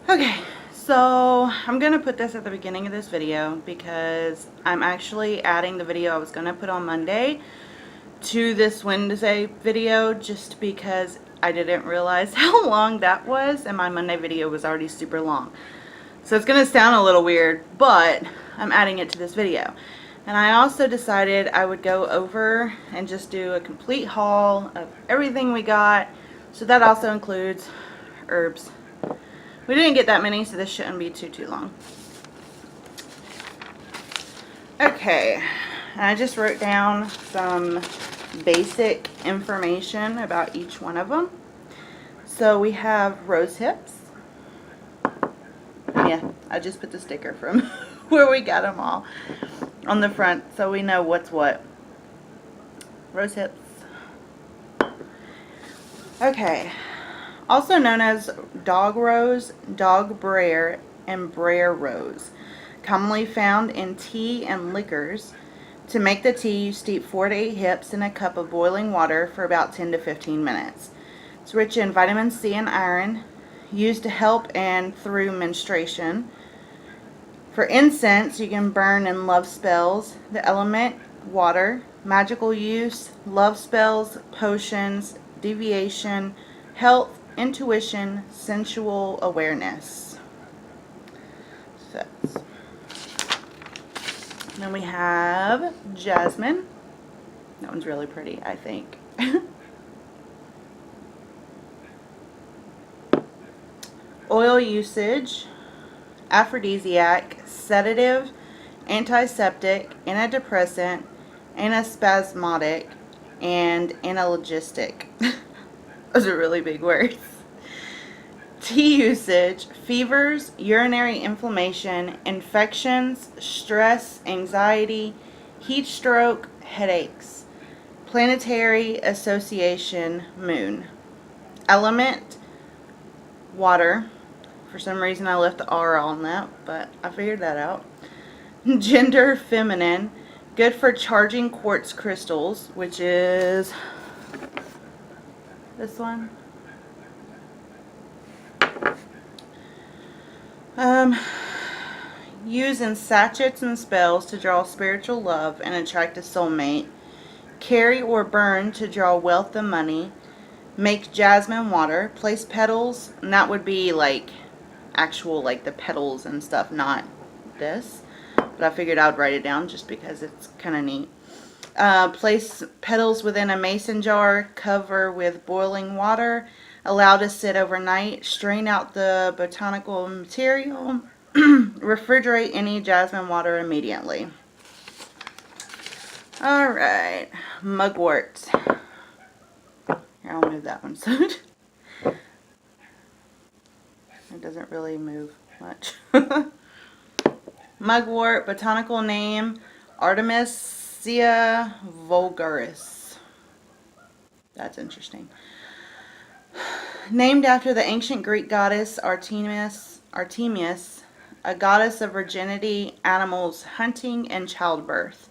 Okay, so I'm going to put this at the beginning of this video because I'm actually adding the video I was going to put on Monday to this Wednesday video just because I didn't realize how long that was and my Monday video was already super long. So it's going to sound a little weird, but I'm adding it to this video. And I also decided I would go over and just do a complete haul of everything we got. So that also includes herbs. We didn't get that many, so this shouldn't be too long. Okay, I just wrote down some basic information about each one of them. So we have rose hips. Yeah, I just put the sticker from where we got them all on the front so we know what's what. Rose hips. Okay. Also known as dog rose, dog briar, and briar rose. Commonly found in tea and liquors. To make the tea, you steep 4 to 8 hips in a cup of boiling water for about 10 to 15 minutes. It's rich in vitamin C and iron, used to help and through menstruation. For incense, you can burn in love spells, the element, water, magical use, love spells, potions, deviation, health, intuition, sensual awareness. So, then we have Jasmine. That one's really pretty, I think. Oil usage, aphrodisiac, sedative, antiseptic, antidepressant, anaspasmodic, and analgesic. Those are really big words. Tea usage, fevers, urinary inflammation, infections, stress, anxiety, heat stroke, headaches. Planetary association, moon. Element, water. For some reason I left the R on that, but I figured that out. Gender, feminine. Good for charging quartz crystals, which is this one. Use in sachets and spells to draw spiritual love and attract a soulmate. Carry or burn to draw wealth and money. Make jasmine water. Place petals, and that would be like actual like the petals and stuff, not this. But I figured I would write it down just because it's kind of neat. Place petals within a mason jar, cover with boiling water, allow to sit overnight, strain out the botanical material, refrigerate any jasmine water immediately. Alright, mugwort. Here, I'll move that one so it doesn't really move much. Mugwort, botanical name, Artemisia vulgaris. That's interesting. Named after the ancient Greek goddess Artemis, a goddess of virginity, animals, hunting, and childbirth.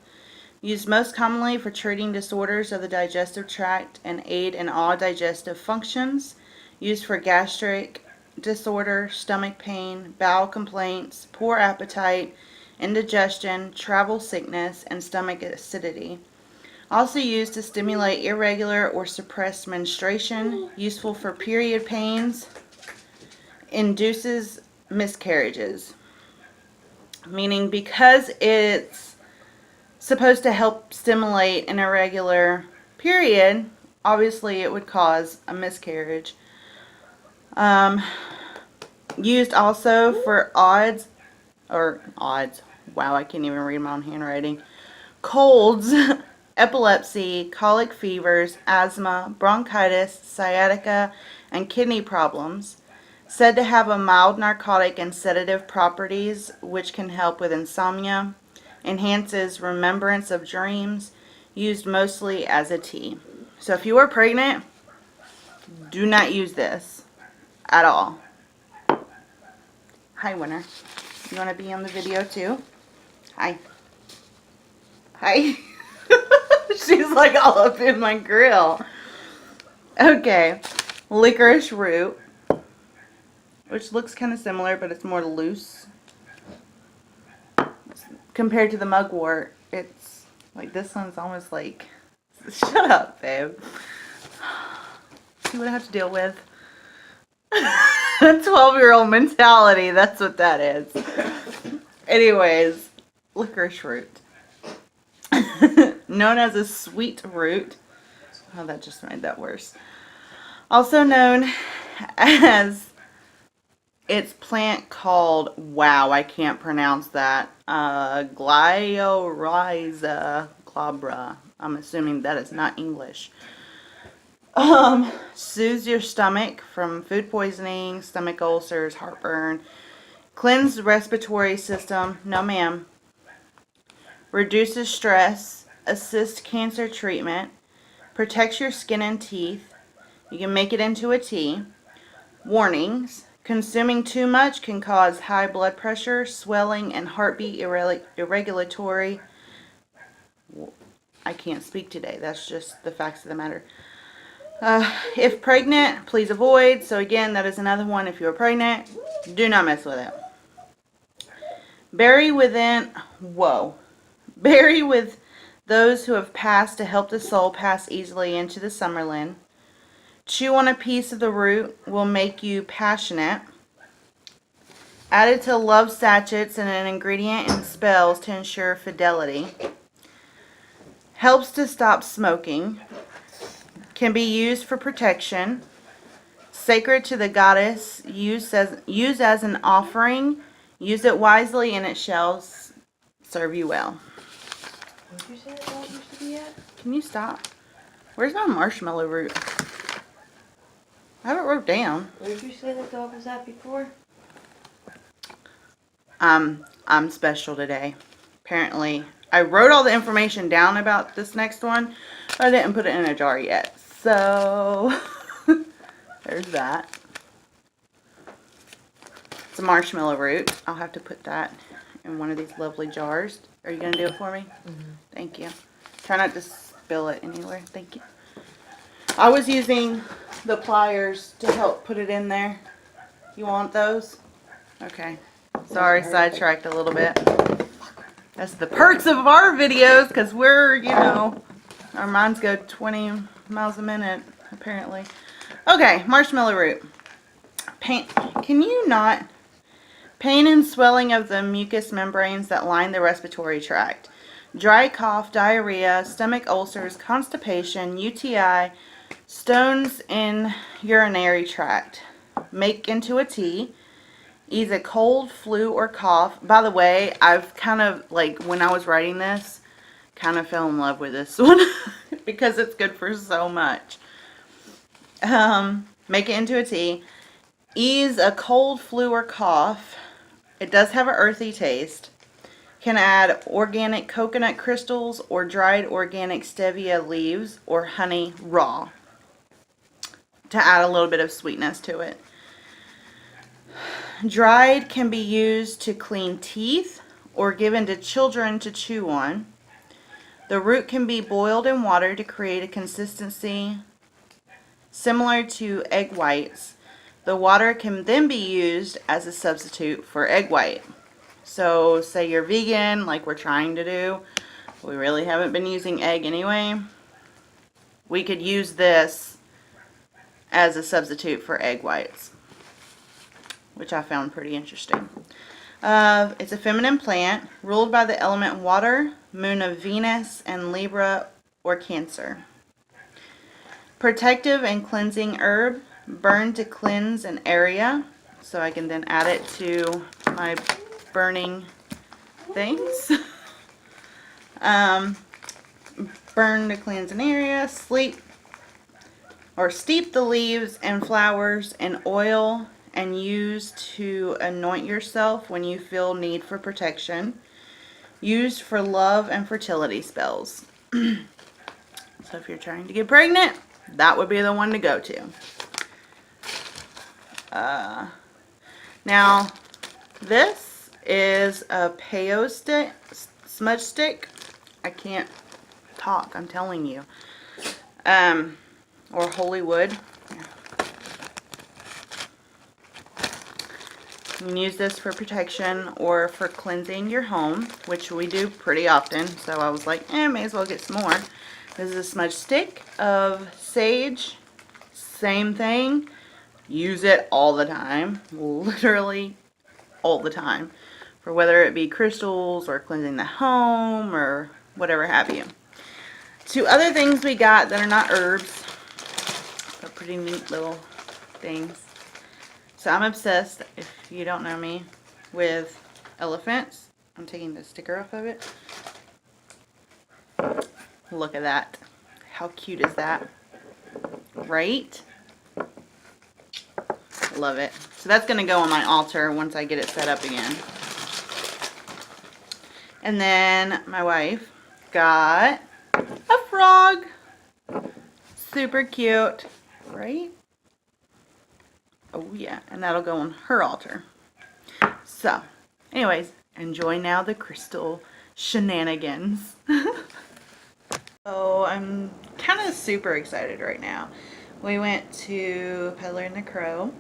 Used most commonly for treating disorders of the digestive tract and aid in all digestive functions. Used for gastric disorder, stomach pain, bowel complaints, poor appetite, indigestion, travel sickness, and stomach acidity. Also used to stimulate irregular or suppressed menstruation. Useful for period pains. Induces miscarriages. Meaning because it's supposed to help stimulate an irregular period, obviously it would cause a miscarriage. Used also for odds, wow, I can't even read my own handwriting, colds, epilepsy, colic fevers, asthma, bronchitis, sciatica, and kidney problems. Said to have a mild narcotic and sedative properties which can help with insomnia. Enhances remembrance of dreams. Used mostly as a tea. So if you are pregnant, do not use this at all. Hi, Winter. You want to be on the video too? Hi. Hi. She's like all up in my grill. Okay. Licorice root. which looks kind of similar, but it's more loose. Compared to the Mugwort, it's like this one's almost like, shut up, babe. See what I have to deal with? A 12-year-old mentality, that's what that is. Anyways, Licorice Root. Known as a sweet root. Oh, that just made that worse. Also known as its plant called, wow, I can't pronounce that, Glioryza glabra. I'm assuming that is not English. Soothes your stomach from food poisoning, stomach ulcers, heartburn. Cleanse the respiratory system. No, ma'am. Reduces stress. Assists cancer treatment. Protects your skin and teeth. You can make it into a tea. Warnings. Consuming too much can cause high blood pressure, swelling, and heartbeat irregulatory. I can't speak today. That's just the facts of the matter. If pregnant, please avoid. So again, that is another one. If you're pregnant, do not mess with it. Bury with those who have passed to help the soul pass easily into the Summerland. Chew on a piece of the root will make you passionate. Added to love sachets and an ingredient in spells to ensure fidelity. Helps to stop smoking. Can be used for protection. Sacred to the goddess. Use as an offering. Use it wisely and it shall serve you well. What did you say that dog used to be at? Can you stop? Where's my marshmallow root? I have it wrote down. Where did you say that dog was at before? I'm special today. Apparently, I wrote all the information down about this next one, but I didn't put it in a jar yet. So, there's that. It's a marshmallow root. I'll have to put that in one of these lovely jars. Are you going to do it for me? Mm-hmm. Thank you. Try not to spill it anywhere. Thank you. I was using the pliers to help put it in there. You want those? Okay. Sorry, sidetracked a little bit. That's the perks of our videos, because we're, you know, our minds go 20 miles a minute, apparently. Okay, marshmallow root. Pain and swelling of the mucous membranes that line the respiratory tract. Dry cough, diarrhea, stomach ulcers, constipation, UTI, stones in urinary tract. Make into a tea. Ease a cold, flu, or cough. By the way, I've kind of, like, when I was writing this, kind of fell in love with this one because it's good for so much. Make it into a tea. Ease a cold, flu, or cough. It does have an earthy taste. Can add organic coconut crystals or dried organic stevia leaves or honey raw to add a little bit of sweetness to it. Dried can be used to clean teeth or given to children to chew on. The root can be boiled in water to create a consistency similar to egg whites. The water can then be used as a substitute for egg white. So say you're vegan, like we're trying to do. We really haven't been using egg anyway. We could use this as a substitute for egg whites, which I found pretty interesting. It's a feminine plant ruled by the element water, moon of Venus, and Libra or Cancer. Protective and cleansing herb, burn to cleanse an area. So I can then add it to my burning things. Burn to cleanse an area. Steep the leaves and flowers in oil and use to anoint yourself when you feel need for protection. Used for love and fertility spells. So if you're trying to get pregnant, that would be the one to go to. Now, this is a Palo stick, smudge stick. I can't talk, I'm telling you. Or holy wood. You can use this for protection or for cleansing your home, which we do pretty often. So I was like, may as well get some more. This is a smudge stick of sage. Same thing. Use it all the time. Literally all the time. For whether it be crystals or cleansing the home or whatever have you. Two other things we got that are not herbs, but pretty neat little things. So I'm obsessed, if you don't know me, with elephants. I'm taking the sticker off of it. Look at that. How cute is that? Right? Love it. So that's going to go on my altar once I get it set up again. And then my wife got a frog. Super cute. Right? Oh yeah, and that'll go on her altar. So, anyways, enjoy now the crystal shenanigans. So, I'm kind of super excited right now. We went to Peddler and the Crow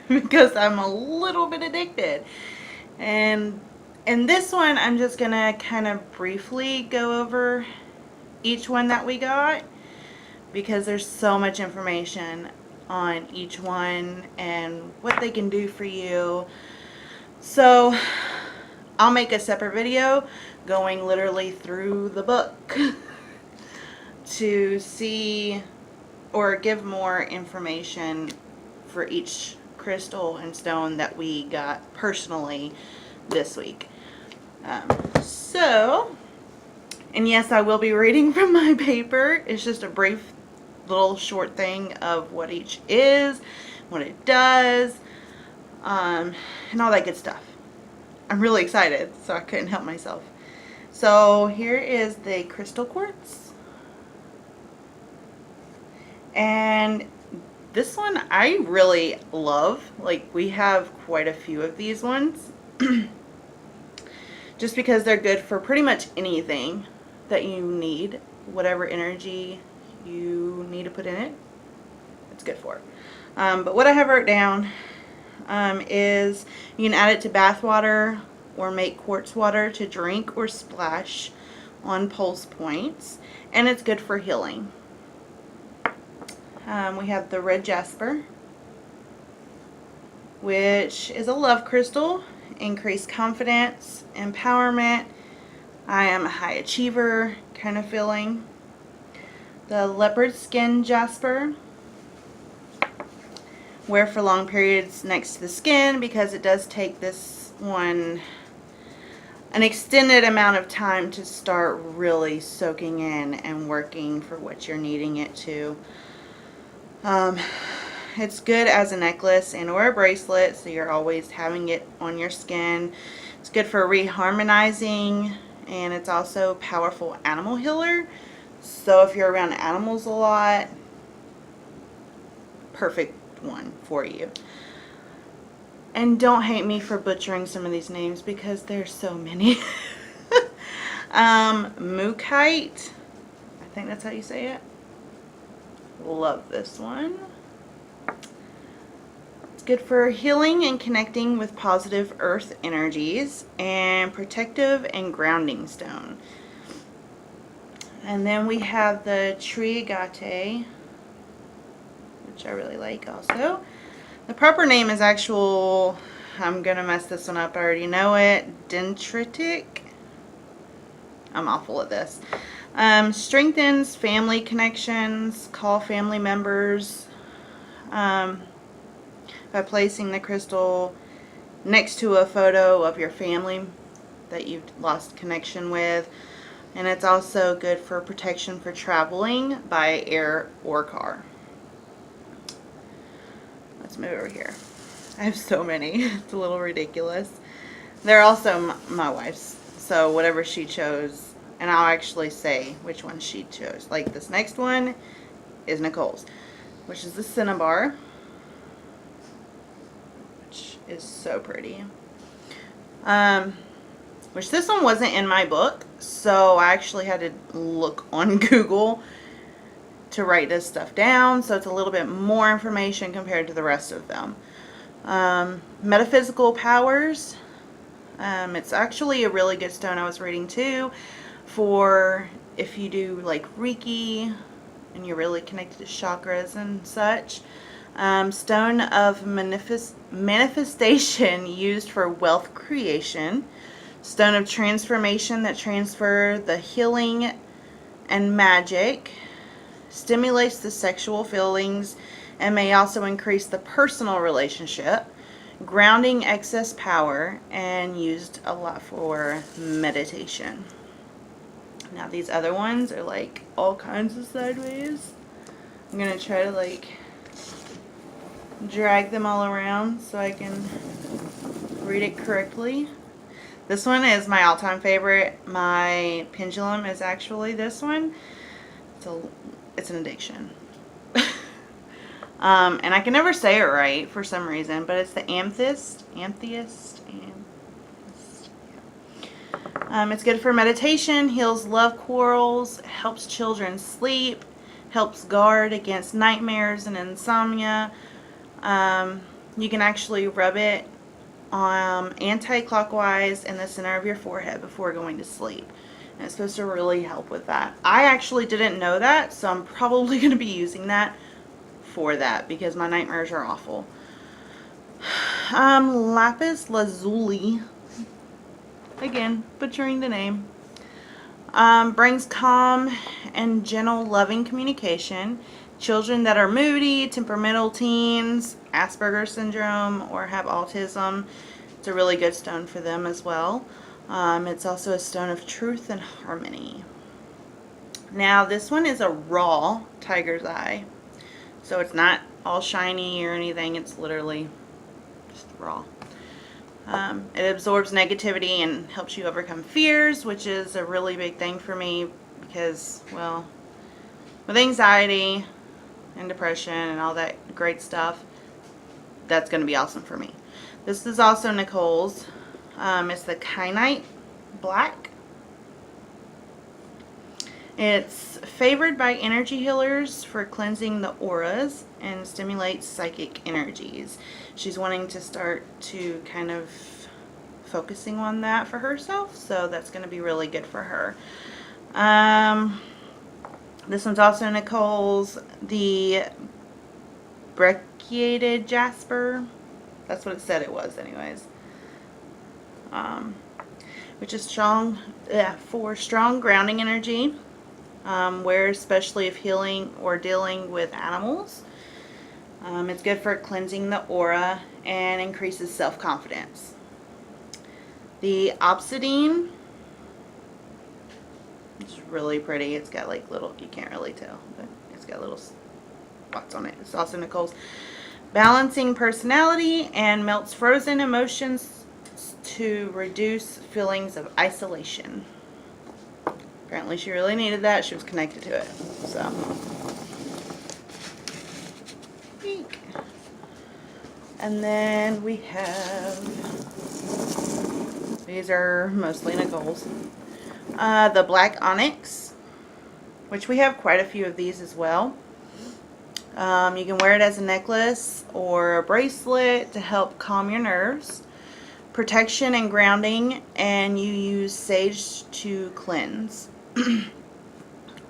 because I'm a little bit addicted. And in this one, I'm just going to kind of briefly go over each one that we got because there's so much information on each one and what they can do for you. So I'll make a separate video going literally through the book to see or give more information for each crystal and stone that we got personally this week. And yes, I will be reading from my paper. It's just a brief little short thing of what each is, what it does, and all that good stuff. I'm really excited, so I couldn't help myself. So here is the crystal quartz. And this one I really love. Like, we have quite a few of these ones. Just because they're good for pretty much anything that you need, whatever energy you need to put in it, it's good for. But what I have wrote down is you can add it to bath water or make quartz water to drink or splash on pulse points, and it's good for healing. We have the red jasper, which is a love crystal. Increase confidence, empowerment. I am a high achiever kind of feeling. The Leapordskin Jasper. Wear for long periods next to the skin because it does take this one an extended amount of time to start really soaking in and working for what you're needing it to. It's good as a necklace and or a bracelet, so you're always having it on your skin. It's good for reharmonizing, and it's also a powerful animal healer. So if you're around animals a lot, perfect one for you. And don't hate me for butchering some of these names because there's so many. Mookaite, I think that's how you say it. Love this one. It's good for healing and connecting with positive earth energies, and protective and grounding stone. And then we have the tree Agate, which I really like also. The proper name is I'm gonna mess this one up, I already know it, dendritic. I'm awful at this. Strengthens family connections, call family members by placing the crystal next to a photo of your family that you've lost connection with. And it's also good for protection for traveling by air or car. Let's move over here. I have so many. It's a little ridiculous. They're also my wife's, so whatever she chose, and I'll actually say which one she chose. Like this next one is Nicole's, which is the Cinnabar, which is so pretty. Which this one wasn't in my book, so I actually had to look on Google to write this stuff down, so it's a little bit more information compared to the rest of them. Metaphysical powers. It's actually a really good stone I was reading too for if you do like Reiki and you're really connected to chakras and such. Stone of manifestation used for wealth creation. Stone of transformation that transfer the healing and magic. Stimulates the sexual feelings and may also increase the personal relationship. Grounding excess power, and used a lot for meditation. Now these other ones are like all kinds of sideways. I'm going to try to like drag them all around so I can read it correctly. This one is my all-time favorite. My pendulum is actually this one. It's an addiction. And I can never say it right for some reason, but it's the Amethyst. Amethyst. Yeah. It's good for meditation, heals love quarrels, helps children sleep, helps guard against nightmares and insomnia. You can actually rub it anti-clockwise in the center of your forehead before going to sleep. And it's supposed to really help with that. I actually didn't know that, so I'm probably going to be using that for that because my nightmares are awful. Lapis Lazuli. Again, butchering the name. Brings calm and gentle, loving communication. Children that are moody, temperamental teens, Asperger's syndrome, or have autism, it's a really good stone for them as well. It's also a stone of truth and harmony. Now this one is a raw tiger's eye. So it's not all shiny or anything. It's literally just raw. It absorbs negativity and helps you overcome fears, which is a really big thing for me because, well, with anxiety and depression and all that great stuff, that's going to be awesome for me. This is also Nicole's. It's the Kyanite Black. It's favored by energy healers for cleansing the auras and stimulates psychic energies. She's wanting to start to kind of focusing on that for herself, so that's going to be really good for her. This one's also Nicole's, the Brecciated Jasper. That's what it said it was anyways. Which is strong, for strong grounding energy. Wear especially if healing or dealing with animals. It's good for cleansing the aura and increases self-confidence. The Obsidian, it's really pretty. It's got like little, you can't really tell, but it's got little spots on it. It's also Nicole's balancing personality and melts frozen emotions to reduce feelings of isolation. Apparently she really needed that. She was connected to it. So, and then we have, these are mostly Nicole's. The Black Onyx, which we have quite a few of these as well. You can wear it as a necklace or a bracelet to help calm your nerves. Protection and grounding, and you use sage to cleanse. You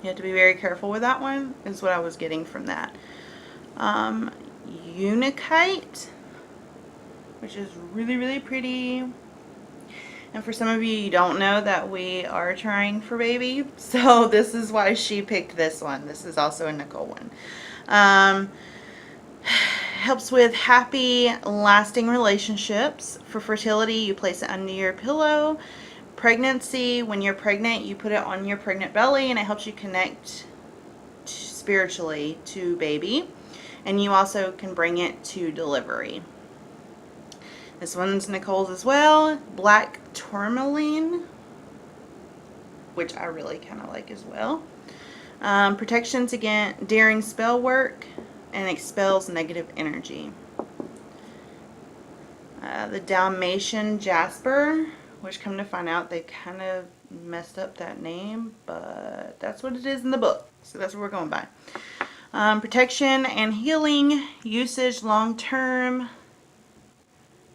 have to be very careful with that one, is what I was getting from that. Unikite, which is really, really pretty. And for some of you, you don't know that we are trying for baby, so this is why she picked this one. This is also a Nicole one. Helps with happy, lasting relationships. For fertility, you place it under your pillow. Pregnancy, when you're pregnant, you put it on your pregnant belly, and it helps you connect spiritually to baby. And you also can bring it to delivery. This one's Nicole's as well. Black Tourmaline, which I really kind of like as well. Protections against during spell work and expels negative energy. The Dalmation Jasper, which come to find out they kind of messed up that name, but that's what it is in the book, so that's what we're going by. Protection and healing, usage long term,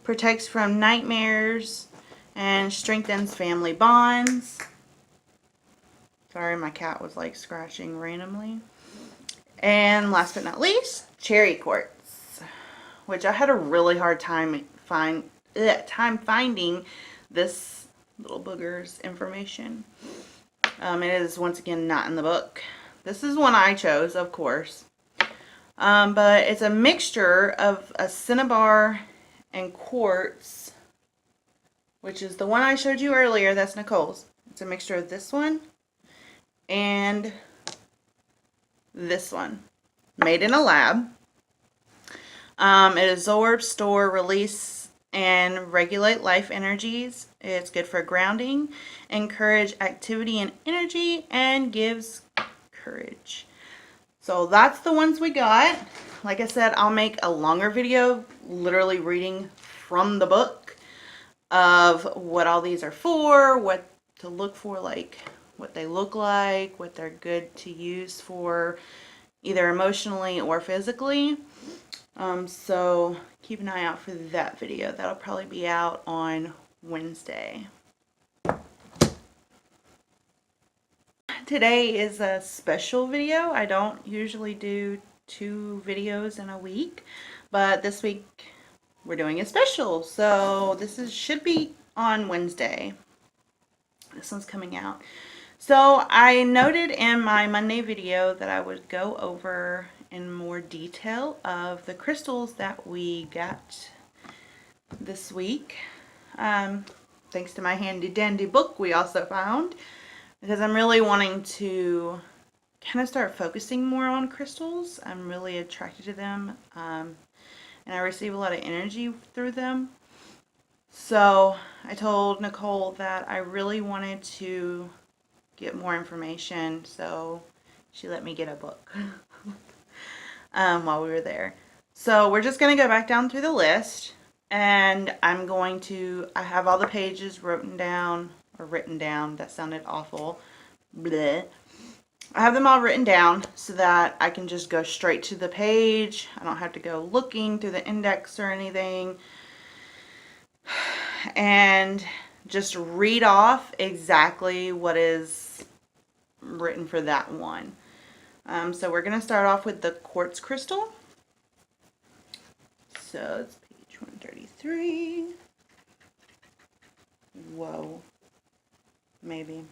protects from nightmares, and strengthens family bonds. Sorry, my cat was like scratching randomly. And last but not least, cherry quartz, which I had a really hard time finding this little booger's information. It is once again not in the book. This is one I chose, of course. But it's a mixture of a cinnabar and quartz, which is the one I showed you earlier. That's Nicole's. It's a mixture of this one and this one, made in a lab. It absorbs, store, release, and regulate life energies. It's good for grounding, encourage activity and energy, and gives courage. So that's the ones we got. Like I said, I'll make a longer video literally reading from the book of what all these are for, what to look for, like what they look like, what they're good to use for either emotionally or physically. So keep an eye out for that video. That'll probably be out on Wednesday. Today is a special video. I don't usually do 2 videos in a week, but this week we're doing a special. So this should be on Wednesday. This one's coming out. So I noted in my Monday video that I would go over in more detail of the crystals that we got this week. Thanks to my handy dandy book we also found, because I'm really wanting to kind of start focusing more on crystals. I'm really attracted to them, and I receive a lot of energy through them. So I told Nicole that I really wanted to get more information, so she let me get a book while we were there. So we're just going to go back down through the list, and I have all the pages written down, that sounded awful. Bleh. I have them all written down so that I can just go straight to the page. I don't have to go looking through the index or anything. And just read off exactly what is written for that one. So we're going to start off with the quartz crystal. So it's page 133. Whoa. Maybe.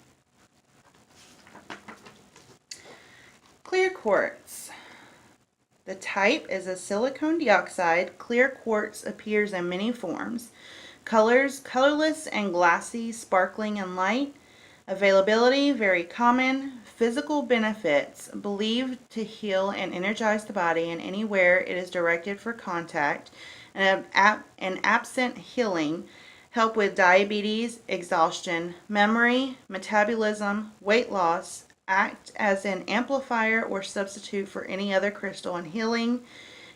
Clear quartz. The type is a silicone dioxide. Clear quartz appears in many forms. Colors, colorless and glassy, sparkling and light. Availability, very common. Physical benefits, believed to heal and energize the body and anywhere it is directed for contact. And absent healing, help with diabetes, exhaustion, memory, metabolism, weight loss, act as an amplifier or substitute for any other crystal, and healing.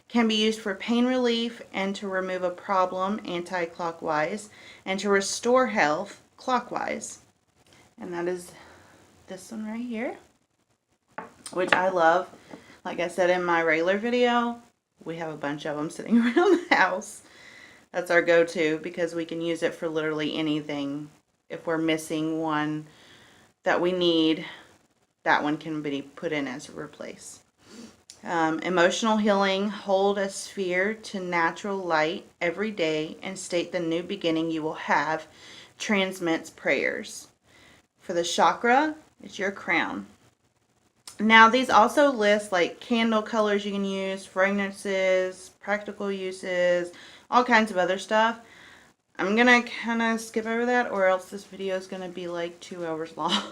Can be used for pain relief and to remove a problem anti-clockwise, and to restore health clockwise. And that is this one right here, which I love. Like I said in my regular video, we have a bunch of them sitting around the house. That's our go-to because we can use it for literally anything. If we're missing one that we need, that one can be put in as a replace. Emotional healing, hold a sphere to natural light every day and state the new beginning you will have, transmits prayers. For the chakra, it's your crown. Now these also list like candle colors you can use, fragrances, practical uses, all kinds of other stuff. I'm going to kind of skip over that, or else this video is going to be like 2 hours long.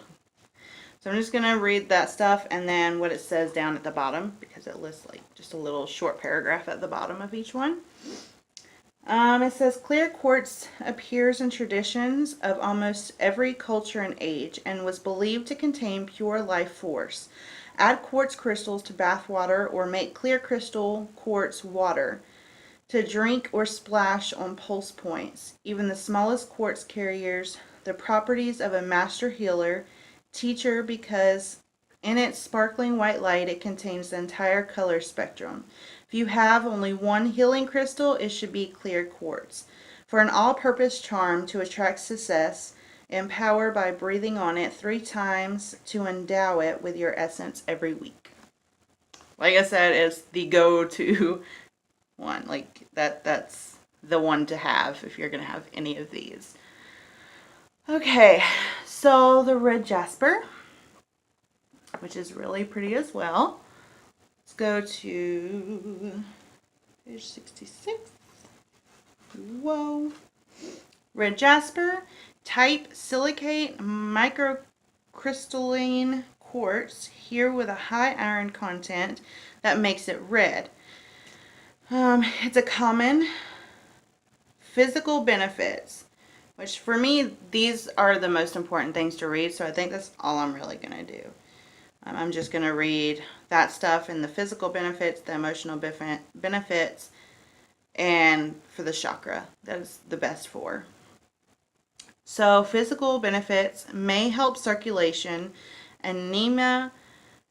So I'm just going to read that stuff and then what it says down at the bottom, because it lists like just a little short paragraph at the bottom of each one. It says clear quartz appears in traditions of almost every culture and age and was believed to contain pure life force. Add quartz crystals to bath water or make clear crystal quartz water to drink or splash on pulse points. Even the smallest quartz carriers the properties of a master healer, teacher, because in its sparkling white light it contains the entire color spectrum. If you have only one healing crystal, it should be clear quartz. For an all-purpose charm to attract success, empower by breathing on it 3 times to endow it with your essence every week. Like I said, it's the go-to one. Like that's the one to have if you're going to have any of these. Okay, so the red jasper, which is really pretty as well. Let's go to page 66. Whoa. Red jasper, type silicate microcrystalline quartz, here with a high iron content that makes it red. It's a common. Physical benefits, which for me, these are the most important things to read, so I think that's all I'm really going to do. I'm just going to read that stuff and the physical benefits, the emotional benefits, and for the chakra, that is the best for. So physical benefits may help circulation, anemia,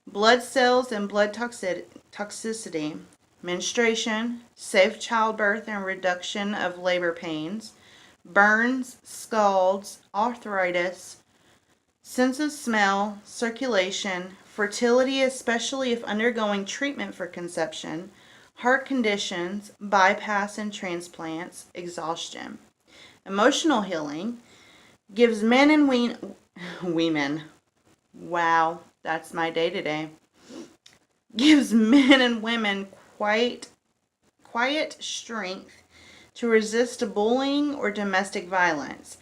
blood cells and blood toxicity, menstruation, safe childbirth and reduction of labor pains, burns, scalds, arthritis, sense of smell, circulation, fertility, especially if undergoing treatment for conception, heart conditions, bypass and transplants, exhaustion. Emotional healing gives men and women, wow, that's my day today, gives men and women quiet strength to resist bullying or domestic violence,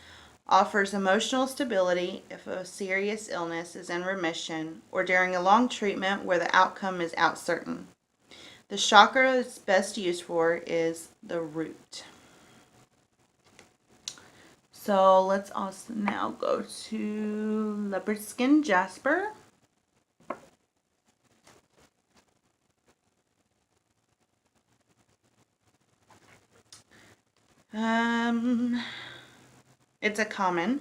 offers emotional stability if a serious illness is in remission or during a long treatment where the outcome is uncertain. The chakra it's best used for is the root. So let's also now go to Leapordskin Jasper. It's a common.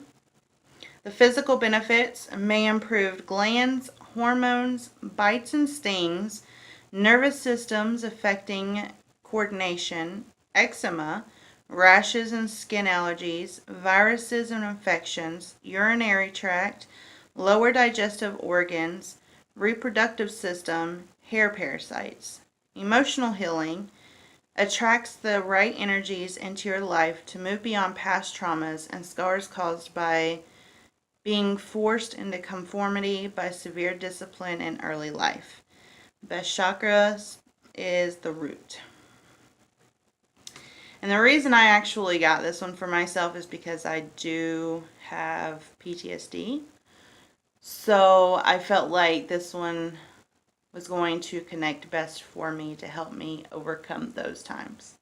The physical benefits may improve glands, hormones, bites and stings, nervous systems affecting coordination, eczema, rashes and skin allergies, viruses and infections, urinary tract, lower digestive organs, reproductive system, hair parasites. Emotional healing attracts the right energies into your life to move beyond past traumas and scars caused by being forced into conformity by severe discipline in early life. Best chakra is the root. And the reason I actually got this one for myself is because I do have PTSD. So I felt like this one was going to connect best for me to help me overcome those times.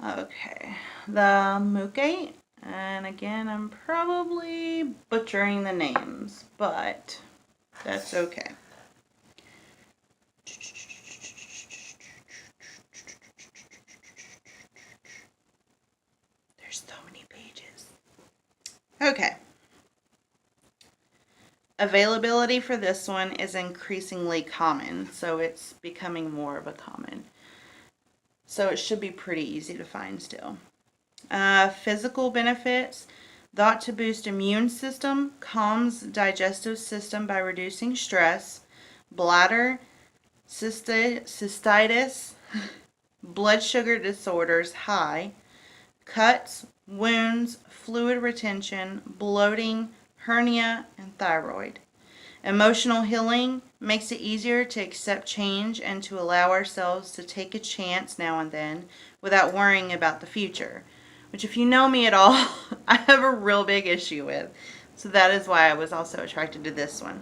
Okay, the Mookaite, and again, I'm probably butchering the names, but that's okay. There's so many pages. Okay. Availability for this one is increasingly common, so it's becoming more of a common. So it should be pretty easy to find still. Physical benefits, thought to boost immune system, calms digestive system by reducing stress, bladder, cystitis, blood sugar disorders high, cuts, wounds, fluid retention, bloating, hernia, and thyroid. Emotional healing makes it easier to accept change and to allow ourselves to take a chance now and then without worrying about the future, which if you know me at all, I have a real big issue with. So that is why I was also attracted to this one.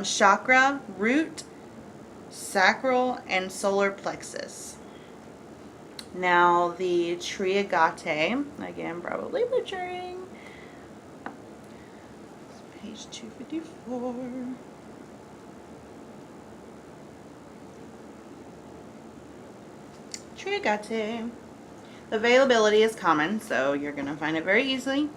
Chakra, root, sacral, and solar plexus. Now the tree Agate, again probably butchering. Page 254. Tree Agate. The availability is common, so you're going to find it very easily.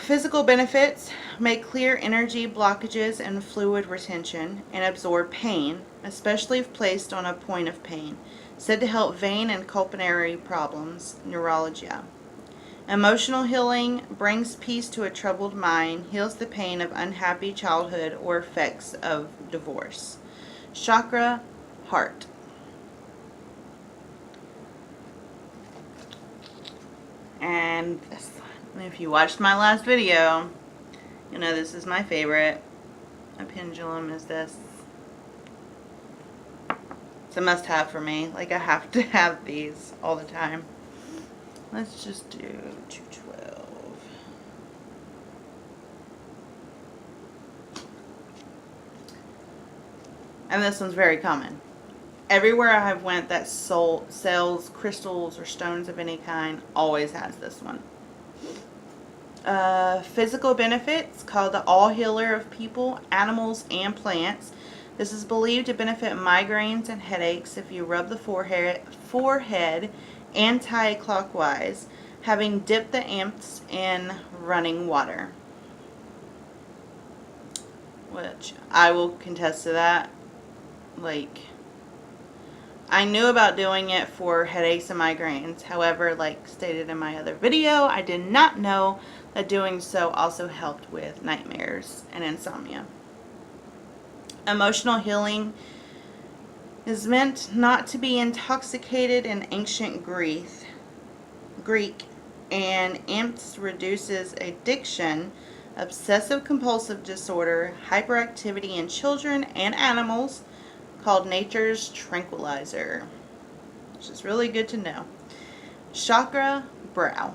Physical benefits may clear energy blockages and fluid retention and absorb pain, especially if placed on a point of pain. Said to help vein and pulmonary problems, neuralgia. Emotional healing brings peace to a troubled mind, heals the pain of unhappy childhood or effects of divorce. Chakra, heart. And this one, if you watched my last video, you know this is my favorite. A pendulum is this. It's a must-have for me. Like, I have to have these all the time. Let's just do 212. And this one's very common. Everywhere I have went that sells crystals or stones of any kind always has this one. Physical benefits, called the all healer of people, animals, and plants. This is believed to benefit migraines and headaches if you rub the forehead anti-clockwise, having dipped the amps in running water. Which I will contest to that. Like, I knew about doing it for headaches and migraines. However, like stated in my other video, I did not know that doing so also helped with nightmares and insomnia. Emotional healing is meant not to be intoxicated in ancient Greek, and Amethyst reduces addiction, obsessive compulsive disorder, hyperactivity in children and animals, called nature's tranquilizer, which is really good to know. Chakra, brow.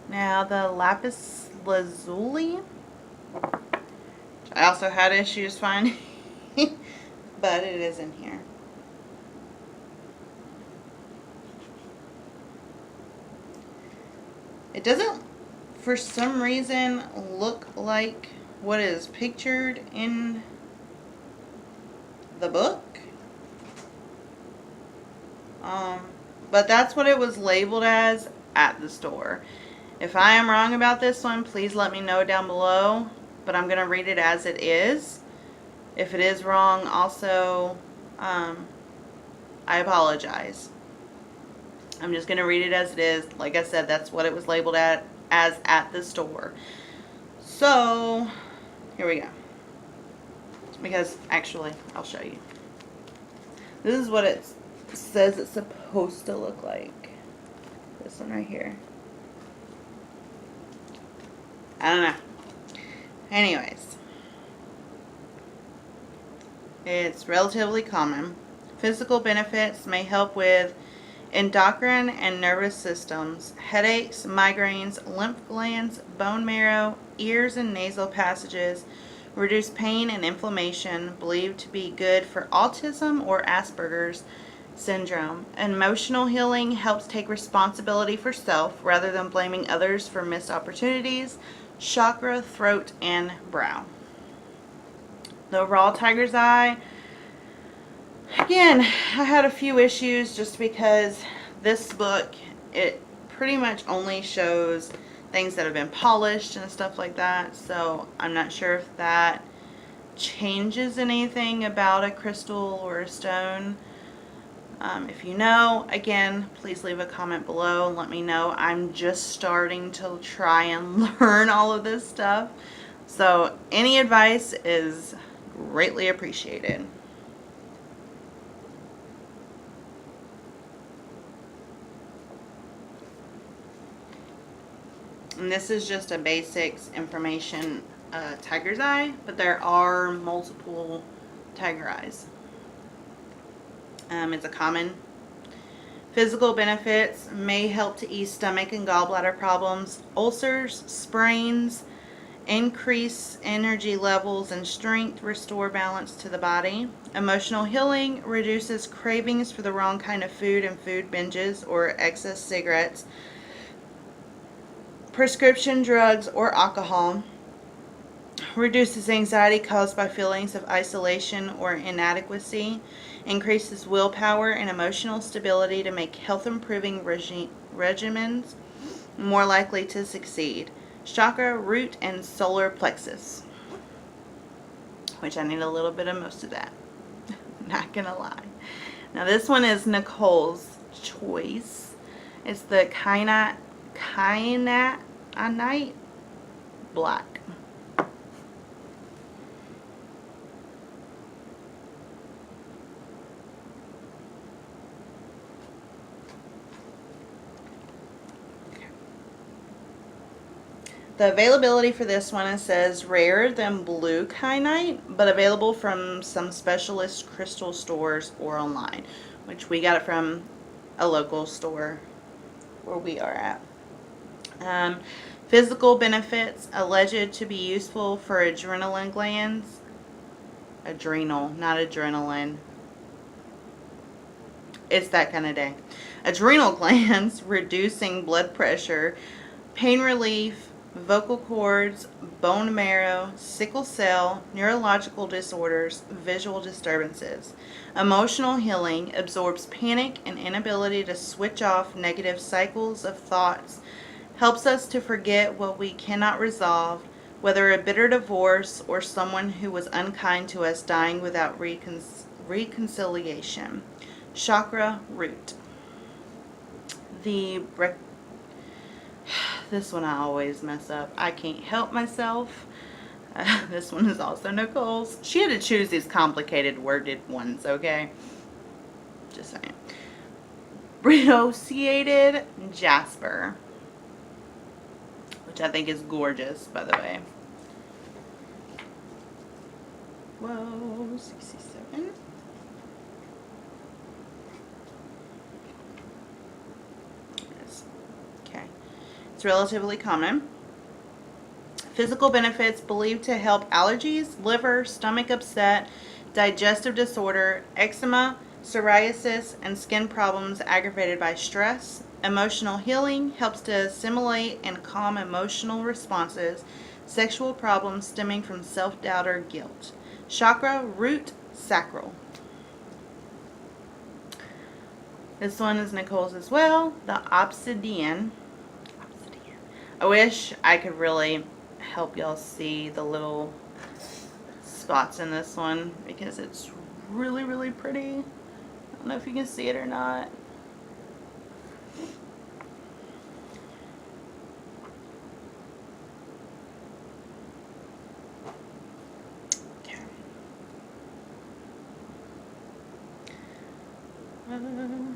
Now the Lapis Lazuli, I also had issues finding, but it is in here. It doesn't, for some reason, look like what is pictured in the book. But that's what it was labeled as at the store. If I am wrong about this one, please let me know down below. But I'm going to read it as it is. If it is wrong, also, I apologize. I'm just going to read it as it is. Like I said, that's what it was labeled as at the store. So, here we go. Because, actually, I'll show you. This is what it says it's supposed to look like. This one right here. I don't know. Anyways, it's relatively common. Physical benefits may help with endocrine and nervous systems, headaches, migraines, lymph glands, bone marrow, ears and nasal passages, reduce pain and inflammation, believed to be good for autism or Asperger's syndrome. Emotional healing helps take responsibility for self rather than blaming others for missed opportunities. Chakra, throat, and brow. The raw tiger's eye. Again, I had a few issues just because this book, it pretty much only shows things that have been polished and stuff like that. So I'm not sure if that changes anything about a crystal or a stone. If you know, again, please leave a comment below and let me know. I'm just starting to try and learn all of this stuff. So any advice is greatly appreciated. And this is just a basics information tiger's eye, but there are multiple tiger eyes. It's a common. Physical benefits may help to ease stomach and gallbladder problems, ulcers, sprains, increase energy levels and strength, restore balance to the body. Emotional healing reduces cravings for the wrong kind of food and food binges or excess cigarettes, prescription drugs, or alcohol. Reduces anxiety caused by feelings of isolation or inadequacy. Increases willpower and emotional stability to make health improving regimens more likely to succeed. Chakra, root, and solar plexus, which I need a little bit of most of that. Not gonna lie. Now this one is Nicole's choice. It's the Kyanite Black. The availability for this one, it says rarer than blue kyanite, but available from some specialist crystal stores or online, which we got it from a local store where we are at. Physical benefits alleged to be useful for adrenaline glands. Adrenal, not adrenaline. It's that kind of day. Adrenal glands, reducing blood pressure, pain relief, vocal cords, bone marrow, sickle cell, neurological disorders, visual disturbances. Emotional healing, absorbs panic and inability to switch off negative cycles of thoughts, helps us to forget what we cannot resolve, whether a bitter divorce or someone who was unkind to us dying without reconciliation. Chakra root. This one I always mess up. I can't help myself. This one is also Nicole's. She had to choose these complicated worded ones, okay? Just saying. Brecciated Jasper, which I think is gorgeous, by the way. Whoa, 67. It's relatively common. Physical benefits believed to help allergies, liver, stomach upset, digestive disorder, eczema, psoriasis, and skin problems aggravated by stress. Emotional healing helps to assimilate and calm emotional responses, sexual problems stemming from self-doubt or guilt. Chakra root sacral. This one is Nicole's as well. The Obsidian. I wish I could really help y'all see the little spots in this one because it's really, really pretty. I don't know if you can see it or not. Okay.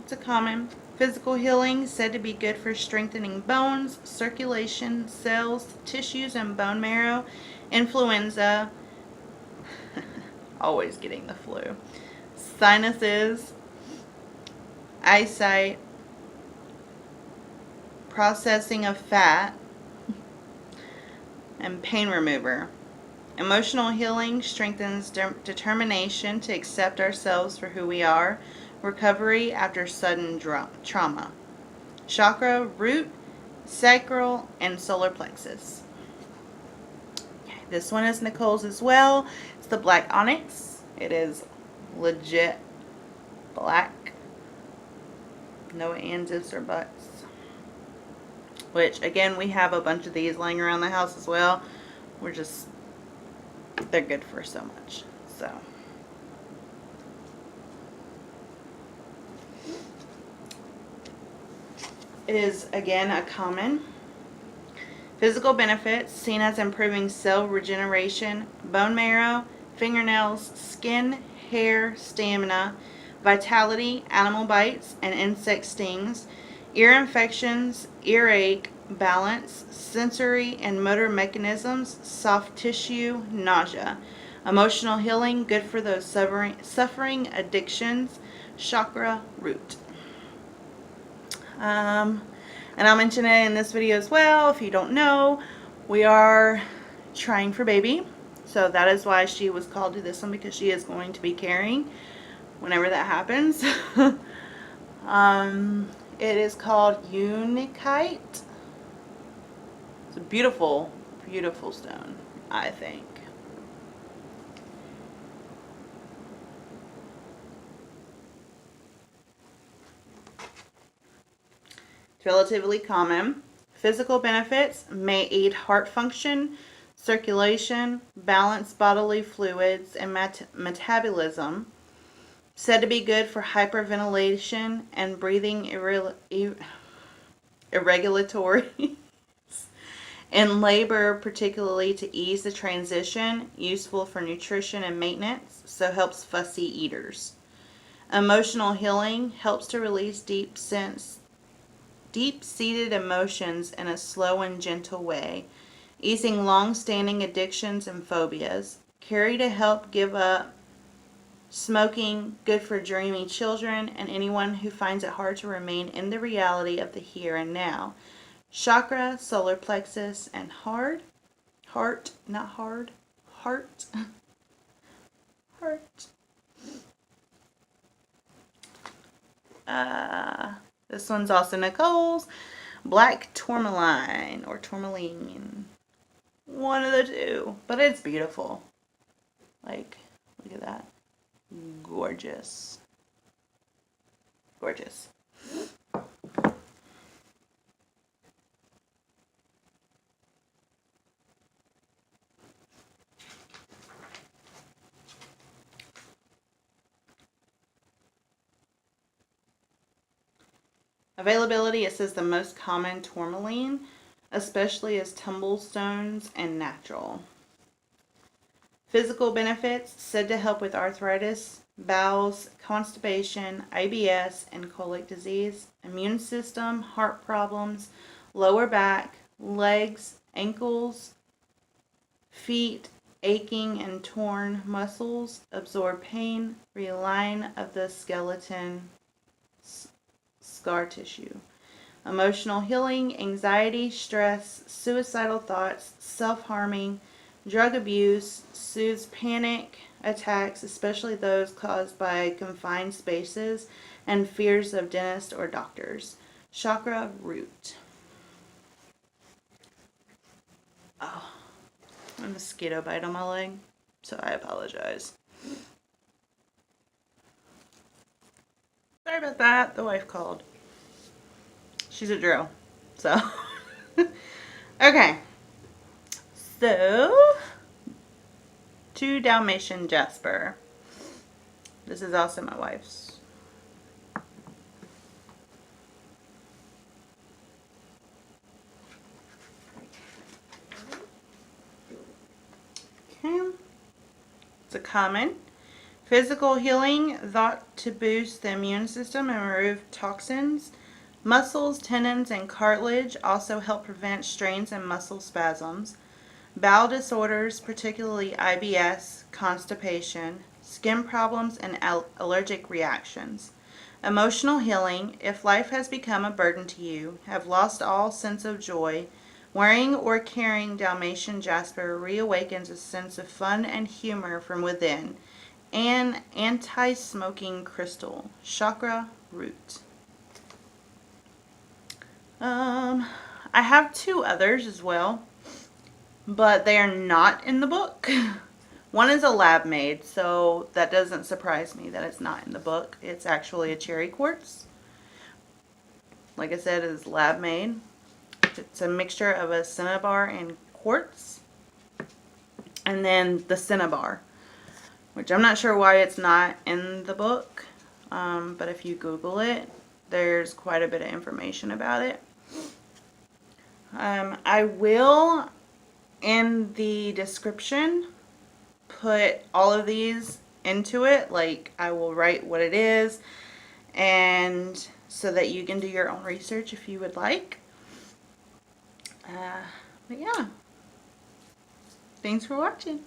It's a common. Physical healing said to be good for strengthening bones, circulation, cells, tissues, and bone marrow. Influenza, always getting the flu. Sinuses, eyesight, processing of fat, and pain remover. Emotional healing strengthens determination to accept ourselves for who we are. Recovery after sudden trauma. Chakra, root, sacral, and solar plexus. Okay, this one is Nicole's as well. It's the black onyx. It is legit black. No ands, ifs, or buts. Which, again, we have a bunch of these laying around the house as well. They're good for so much. So. It is, again, a common. Physical benefits seen as improving cell regeneration, bone marrow, fingernails, skin, hair, stamina, vitality, animal bites, and insect stings, ear infections, earache, balance, sensory and motor mechanisms, soft tissue, nausea. Emotional healing, good for those suffering addictions. Chakra root. And I'll mention it in this video as well. If you don't know, we are trying for baby. So that is why she was called to this one, because she is going to be carrying whenever that happens. It is called Unikite. It's a beautiful, beautiful stone, I think. It's relatively common. Physical benefits may aid heart function, circulation, balance bodily fluids, and metabolism. Said to be good for hyperventilation and breathing irregulatory in labor, particularly to ease the transition. Useful for nutrition and maintenance, so helps fussy eaters. Emotional healing, helps to release deep-seated emotions in a slow and gentle way, easing long-standing addictions and phobias. Carry to help give up smoking, good for dreamy children and anyone who finds it hard to remain in the reality of the here and now. Chakra, solar plexus, and heart. Heart. This one's also Nicole's. Black Tourmaline or Tourmaline. One of the two. But it's beautiful. Like, look at that. Gorgeous. Gorgeous. Availability, it says the most common tourmaline, especially as tumblestones and natural. Physical benefits, said to help with arthritis, bowels, constipation, IBS, and colic disease, immune system, heart problems, lower back, legs, ankles, feet, aching and torn muscles, absorb pain, realign of the skeleton, scar tissue. Emotional healing, anxiety, stress, suicidal thoughts, self-harming, drug abuse, soothes panic attacks, especially those caused by confined spaces and fears of dentists or doctors. Chakra root. Oh, a mosquito bite on my leg, so I apologize. Sorry about that. The wife called. She's a drill. So, okay. So, to Dalmation Jasper. This is also my wife's. Okay. It's a common. Physical healing, thought to boost the immune system and remove toxins. Muscles, tendons, and cartilage also help prevent strains and muscle spasms. Bowel disorders, particularly IBS, constipation, skin problems, and allergic reactions. Emotional healing, if life has become a burden to you, have lost all sense of joy, wearing or carrying Dalmation Jasper reawakens a sense of fun and humor from within. An anti-smoking crystal. Chakra root. I have two others as well, but they are not in the book. One is a lab made, so that doesn't surprise me that it's not in the book. It's actually a cherry quartz. Like I said, it is lab made. It's a mixture of a Cinnabar and quartz. And then the Cinnabar, which I'm not sure why it's not in the book. But if you Google it, there's quite a bit of information about it. I will, in the description, put all of these into it. Like, I will write what it is, and so that you can do your own research if you would like. But yeah. Thanks for watching.